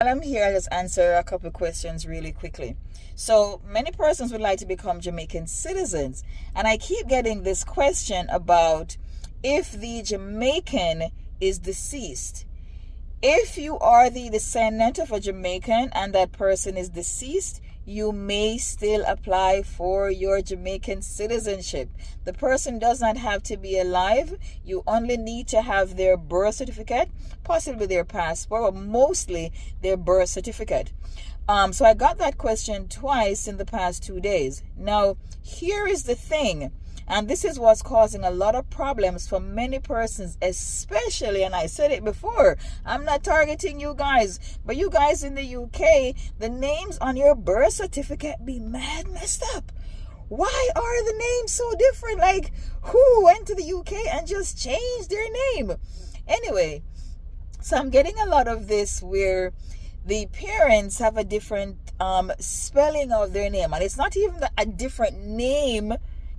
I'm here, I'll just answer a couple of questions really quickly. So many persons would like to become Jamaican citizens, and I keep getting this question about if the Jamaican is deceased. If you are the descendant of a Jamaican and that person is deceased, you may still apply for your Jamaican citizenship. The person does not have to be alive. You only need to have their birth certificate, possibly their passport, but mostly their birth certificate. So I got that question twice in the past 2 days. Now, here is the thing. And this is what's causing a lot of problems for many persons, especially, and I said it before, I'm not targeting you guys, but you guys in the UK, the names on your birth certificate be mad messed up. Why are the names so different? Like, who went to the UK and just changed their name? Anyway, so I'm getting a lot of this where the parents have a different spelling of their name, and it's not even a different name.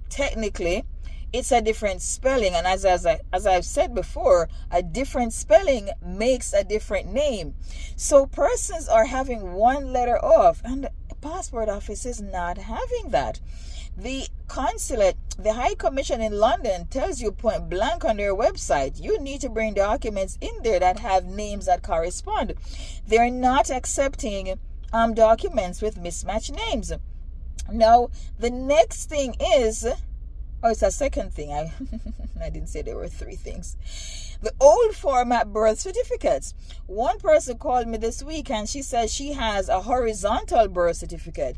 Technically, it's a different spelling, and as I've said before, a different spelling makes a different name. So persons are having one letter off, and the passport office is not having that. The consulate, the High Commission in London, tells you point blank on their website, you need to bring documents in there that have names that correspond. They're not accepting documents with mismatched names. Now, the next thing is, it's a second thing. I didn't say there were three things. The old format birth certificates. One person called me this week and she says she has a horizontal birth certificate.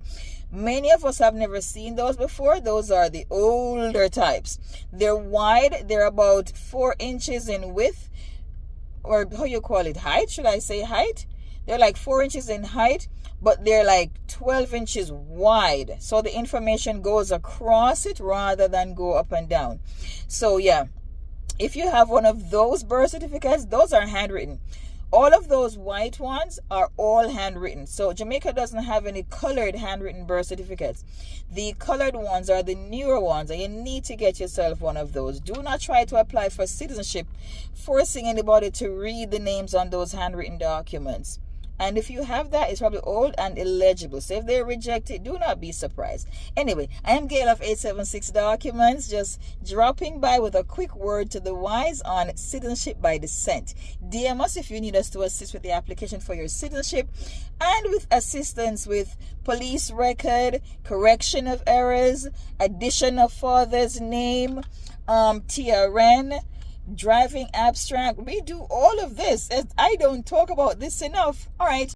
Many of us have never seen those before. Those are the older types. They're wide. They're about 4 inches in width, or how you call it, height? Should I say height? They're like 4 inches in height, but they're like 12 inches wide. So the information goes across it rather than go up and down. So yeah, if you have one of those birth certificates, those are handwritten. All of those white ones are all handwritten. So Jamaica doesn't have any colored handwritten birth certificates. The colored ones are the newer ones, and you need to get yourself one of those. Do not try to apply for citizenship forcing anybody to read the names on those handwritten documents. And if you have that, it's probably old and illegible. So if they reject it, do not be surprised. Anyway, I am Gail of 876 Documents, just dropping by with a quick word to the wise on citizenship by descent. DM us if you need us to assist with the application for your citizenship and with assistance with police record, correction of errors, addition of father's name, TRN, driving abstract. We do all of this. I don't talk about this enough. All right.